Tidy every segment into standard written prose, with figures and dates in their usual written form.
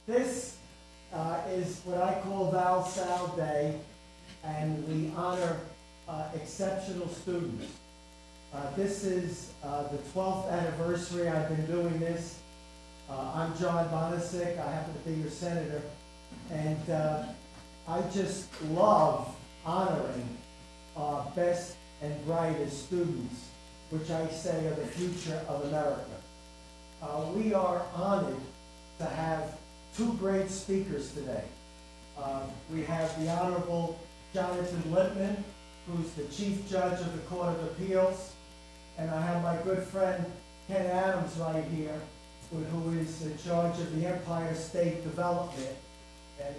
This is what I call Val Sal Day, and we honor exceptional students. This is the 12th anniversary I've been doing this. I'm John Bonacic. I happen to be your senator, and I just love honoring our best and brightest students, which I say are the future of America. We are honored to have two great speakers today. We have the Honorable Jonathan Lippman, who's the Chief Judge of the Court of Appeals, and I have my good friend Ken Adams right here, who is in charge of the Empire State Development, and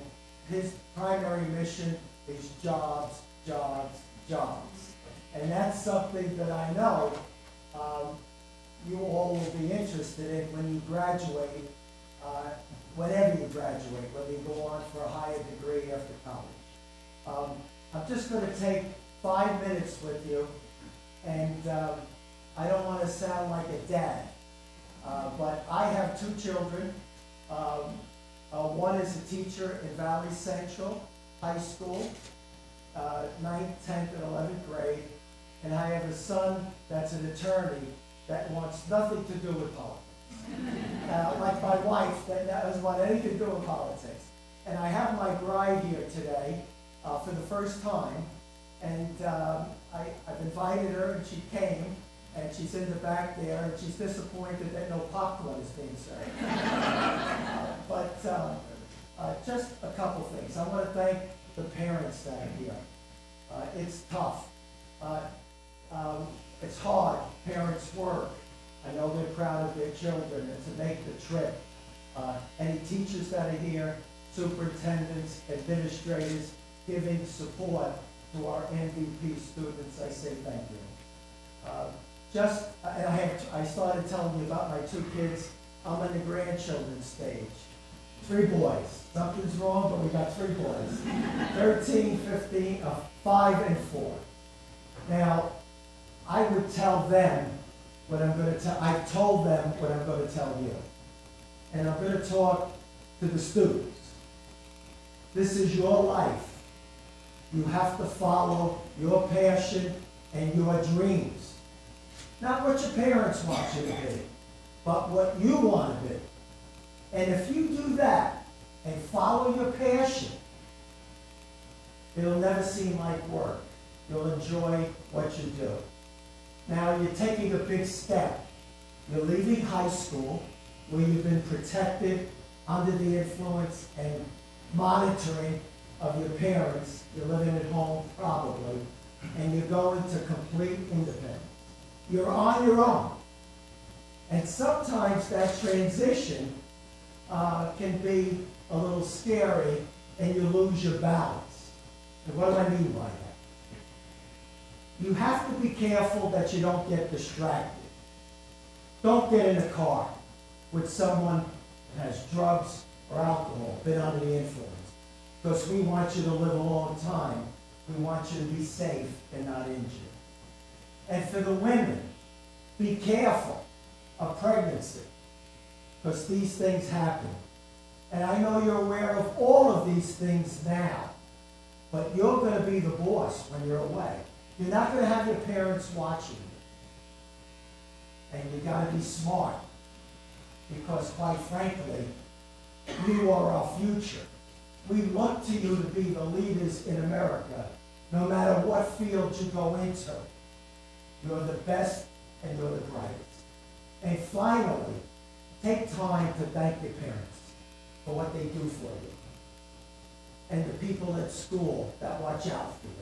his primary mission is jobs, jobs, jobs. And that's something that I know you all will be interested in when you graduate, whenever you graduate, whether you go on for a higher degree after college. I'm just going to take 5 minutes with you, and I don't want to sound like a dad, but I have two children. One is a teacher in Valley Central High School, 9th, 10th, and 11th grade, and I have a son that's an attorney that wants nothing to do with politics. Like my wife, that doesn't want anything to do with politics. And I have my bride here today for the first time, and I've invited her, and she came, and she's in the back there, and she's disappointed that no popcorn is being served. But just a couple things. I want to thank the parents that are here. It's tough. It's hard. Parents work. I know they're proud of their children, and to make the trip. Any teachers that are here, superintendents, administrators, giving support to our MVP students, I say thank you. I started telling you about my two kids. I'm on the grandchildren's stage. 3 boys. Something's wrong, but we got 3 boys. 13, 15, 5, and 4. Now, I would tell them what I'm going to tell. I've told them what I'm going to tell you. And I'm going to talk to the students. This is your life. You have to follow your passion and your dreams. Not what your parents want you to be, but what you want to be. And if you do that and follow your passion, it'll never seem like work. You'll enjoy what you do. Now you're taking a big step. You're leaving high school where you've been protected under the influence and monitoring of your parents. You're living at home probably, and you're going to complete independence. You're on your own. And sometimes that transition can be a little scary, and you lose your balance. And what do I mean by that? You have to be careful that you don't get distracted. Don't get in a car with someone that has drugs or alcohol, been under the influence. Because we want you to live a long time. We want you to be safe and not injured. And for the women, be careful of pregnancy, because these things happen. And I know you're aware of all of these things now, but you're going to be the boss when you're away. You're not going to have your parents watching you. And you got to be smart, because quite frankly, you are our future. We look to you to be the leaders in America, no matter what field you go into. You're the best and you're the brightest. And finally, take time to thank your parents for what they do for you, and the people at school that watch out for you.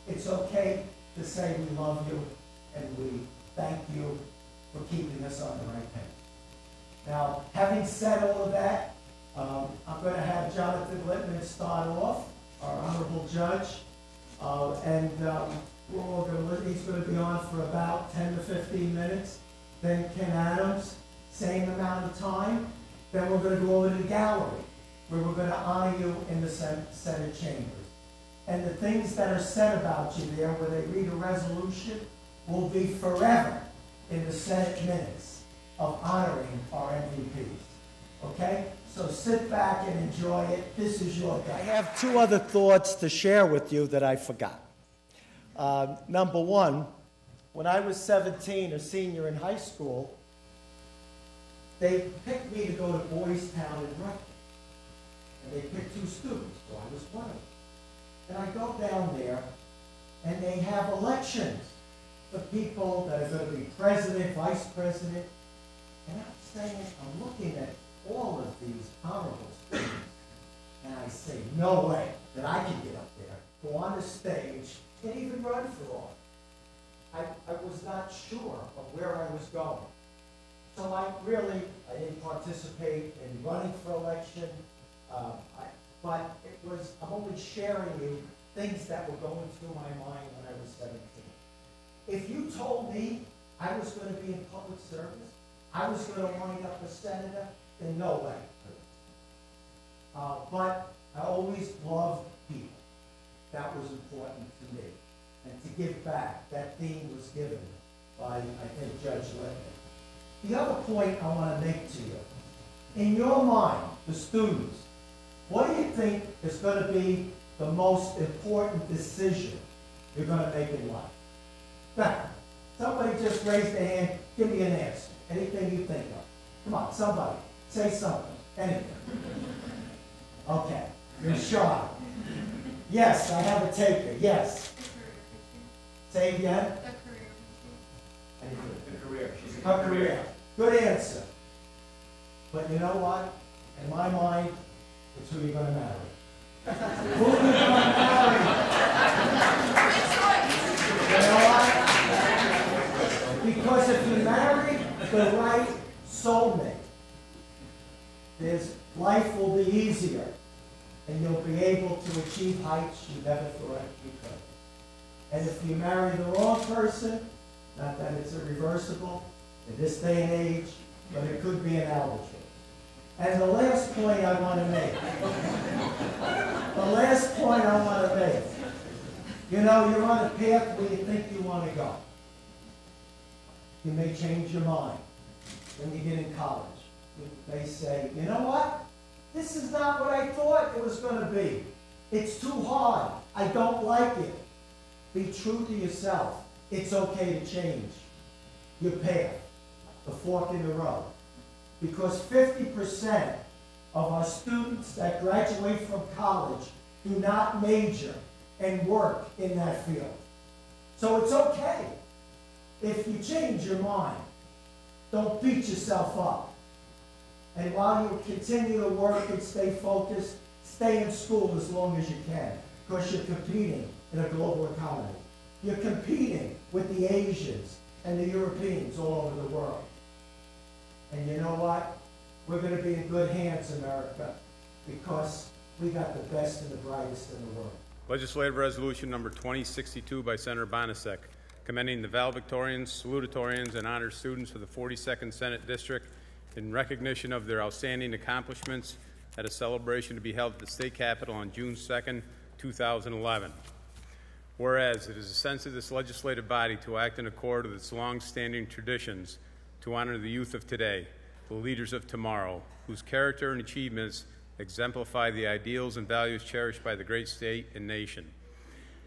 It's okay to say we love you and we thank you for keeping us on the right path. Now, having said all of that, I'm going to have Jonathan Lippman start off, our honorable judge, and he's going to be on for about 10 to 15 minutes. Then Ken Adams, same amount of time. Then we're going to go over to the gallery, where we're going to honor you in the Senate chambers. And the things that are said about you there, where they read a resolution, will be forever in the Senate minutes of honoring our MVPs. Okay? So sit back and enjoy it. This is your day. I have two other thoughts to share with you that I forgot. Number one, when I was 17, a senior in high school, they picked me to go to Boys Town in Rutgers. And they picked 2 students, so I was one of them. And I go down there, and they have elections for people that are going to be president, vice president. And I'm looking at all of these honorable students, and I say, no way that I can get up there, go on the stage, and even run for office. I was not sure of where I was going. So I didn't participate in running for election, but I'm only sharing you things that were going through my mind when I was 17. If you told me I was going to be in public service, I was going to wind up a senator, then no way. But I always loved people. That was important to me. And to give back, that theme was given by, I think, Judge Littman. The other point I want to make to you, in your mind, the students, what do you think is going to be the most important decision you're going to make in life? Now, somebody just raised their hand, give me an answer. Anything you think of. Come on, somebody, say something, anything. Okay, you're shy. Yes, I have a taker, yes. Say again. The career. Her career. Good answer. But you know what? In my mind, it's who you're going to marry. Who are you going to marry? You know what? Because if you marry the right soulmate, life will be easier, and you'll be able to achieve heights you never thought you could. And if you marry the wrong person, not that it's irreversible in this day and age, but it could be an albatross. And the last point I want to make, you know, you're on a path where you think you want to go. You may change your mind when you get in college. You may say, you know what? This is not what I thought it was going to be. It's too hard. I don't like it. Be true to yourself. It's okay to change your path, the fork in the road. Because 50% of our students that graduate from college do not major and work in that field. So it's okay if you change your mind. Don't beat yourself up. And while you continue to work and stay focused, stay in school as long as you can, because you're competing in a global economy. You're competing with the Asians and the Europeans all over the world. And you know what? We're going to be in good hands, America, because we got the best and the brightest in the world. Legislative Resolution number 2062 by Senator Bonacic, commending the Valedictorians, Salutatorians, and Honor Students of the 42nd Senate District in recognition of their outstanding accomplishments at a celebration to be held at the State Capitol on June 2nd, 2011. Whereas it is a sense of this legislative body to act in accord with its long-standing traditions to honor the youth of today, the leaders of tomorrow, whose character and achievements exemplify the ideals and values cherished by the great state and nation.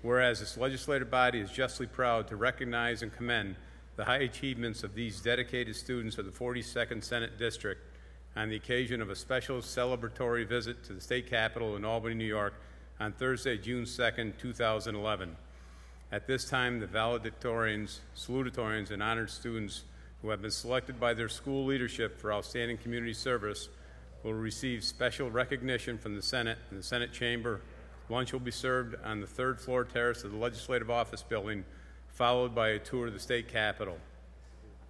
Whereas this legislative body is justly proud to recognize and commend the high achievements of these dedicated students of the 42nd Senate District on the occasion of a special celebratory visit to the State Capitol in Albany, New York on Thursday, June 2nd, 2011. At this time, the valedictorians, salutatorians, and honored students who have been selected by their school leadership for outstanding community service will receive special recognition from the Senate and the Senate chamber. Lunch will be served on the third floor terrace of the Legislative Office Building, followed by a tour of the State Capitol.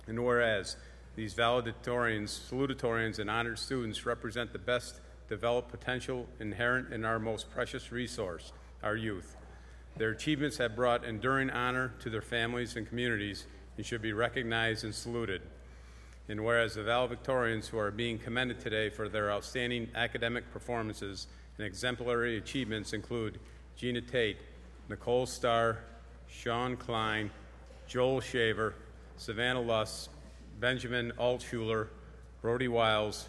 And whereas these valedictorians, salutatorians, and honored students represent the best developed potential inherent in our most precious resource, our youth. Their achievements have brought enduring honor to their families and communities and should be recognized and saluted. And whereas the valedictorians who are being commended today for their outstanding academic performances and exemplary achievements include Gina Tate, Nicole Starr, Sean Klein, Joel Shaver, Savannah Luss, Benjamin Altshuler, Brody Wiles,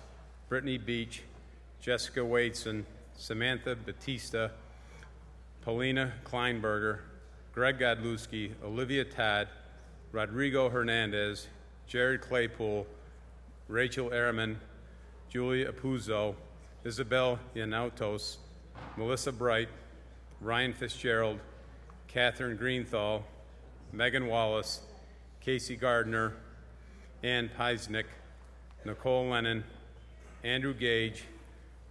Brittany Beach, Jessica Waitson, Samantha Batista, Paulina Kleinberger, Greg Godlewski, Olivia Todd, Rodrigo Hernandez, Jared Claypool, Rachel Ehrman, Julia Apuzzo, Isabel Yanautos, Melissa Bright, Ryan Fitzgerald, Catherine Greenthal, Megan Wallace, Casey Gardner, Ann Peisnick, Nicole Lennon, Andrew Gage,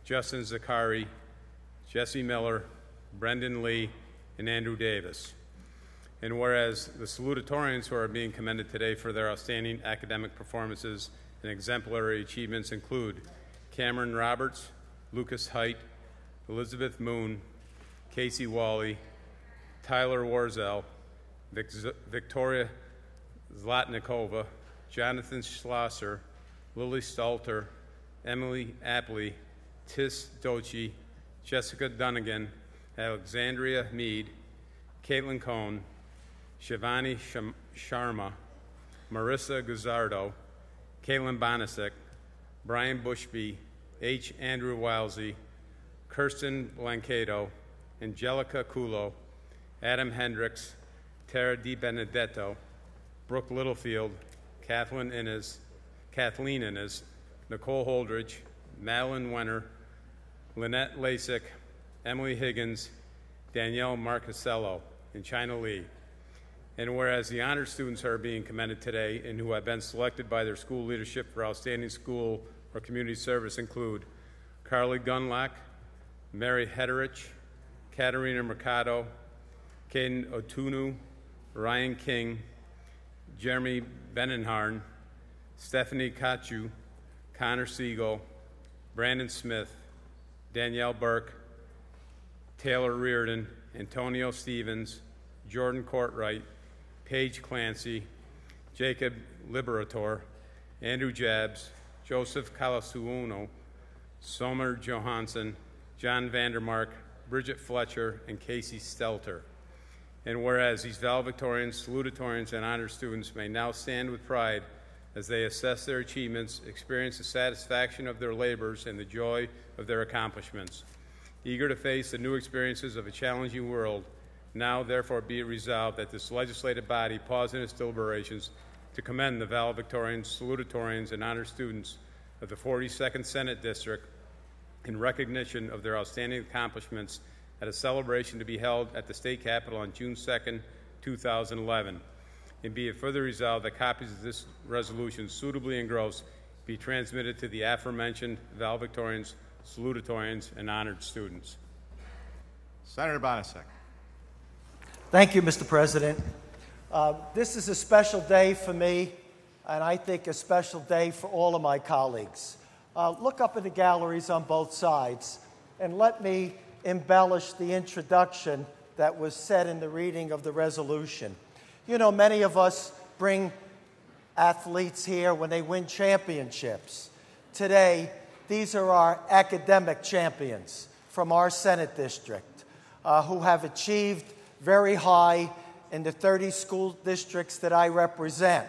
Justin Zakari, Jesse Miller, Brendan Lee, and Andrew Davis. And whereas the salutatorians who are being commended today for their outstanding academic performances and exemplary achievements include Cameron Roberts, Lucas Height, Elizabeth Moon, Casey Wally, Tyler Warzel, Victoria Zlotnikova, Jonathan Schlosser, Lily Stalter, Emily Apley, Tis Dochi, Jessica Dunnigan, Alexandria Mead, Caitlin Cohn, Shivani Sharma, Marissa Guzzardo, Caitlin Bonacic, Brian Bushby, H. Andrew Wilesey, Kirsten Blancato, Angelica Culo, Adam Hendricks, Tara Di Benedetto, Brooke Littlefield, Kathleen Innes, Nicole Holdridge, Madeline Wenner, Lynette Lasik, Emily Higgins, Danielle Marcasello, and China Lee. And whereas the honored students who are being commended today and who have been selected by their school leadership for outstanding school or community service include Carly Gunlock, Mary Hederich, Katerina Mercado, Caden Otunu, Ryan King, Jeremy Benenharn, Stephanie Kachu, Connor Siegel, Brandon Smith, Danielle Burke, Taylor Reardon, Antonio Stevens, Jordan Courtwright, Paige Clancy, Jacob Liberator, Andrew Jabs, Joseph Calasuuno, Somer Johansson, John Vandermark, Bridget Fletcher, and Casey Stelter. And whereas these valedictorians, salutatorians, and honor students may now stand with pride as they assess their achievements, experience the satisfaction of their labors, and the joy of their accomplishments. Eager to face the new experiences of a challenging world, now therefore be it resolved that this legislative body pause in its deliberations to commend the valedictorians, salutatorians, and honor students of the 42nd Senate District in recognition of their outstanding accomplishments at a celebration to be held at the state capitol on June 2nd, 2011. And be it further resolved that copies of this resolution suitably engrossed be transmitted to the aforementioned valedictorians, salutatorians, and honored students. Senator Bonacic. Thank you, Mr. President. This is a special day for me, and I think a special day for all of my colleagues. Look up in the galleries on both sides, and let me embellish the introduction that was said in the reading of the resolution. You know, many of us bring athletes here when they win championships. Today, these are our academic champions from our Senate district who have achieved very high in the 30 school districts that I represent.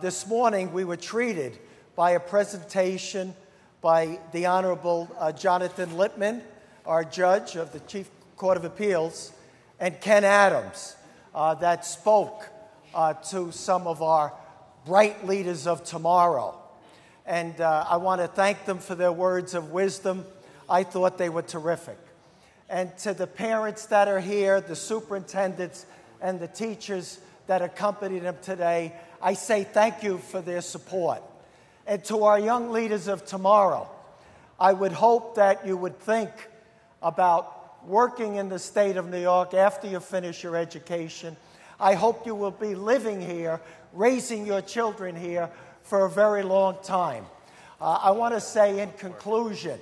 This morning, we were treated by a presentation by the Honorable Jonathan Littman, our judge of the Chief Court of Appeals, and Ken Adams, that spoke to some of our bright leaders of tomorrow. And I want to thank them for their words of wisdom. I thought they were terrific. And to the parents that are here, the superintendents, and the teachers that accompanied them today, I say thank you for their support. And to our young leaders of tomorrow, I would hope that you would think about working in the state of New York after you finish your education. I hope you will be living here, raising your children here for a very long time. I want to say in conclusion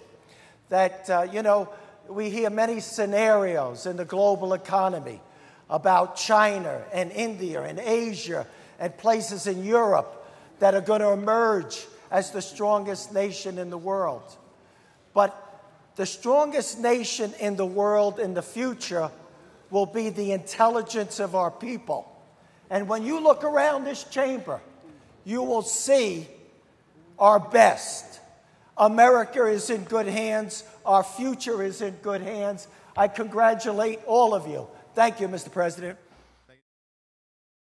that, we hear many scenarios in the global economy about China and India and Asia and places in Europe that are going to emerge as the strongest nation in the world. But the strongest nation in the world in the future will be the intelligence of our people. And when you look around this chamber, you will see our best. America is in good hands. Our future is in good hands. I congratulate all of you. Thank you, Mr. President.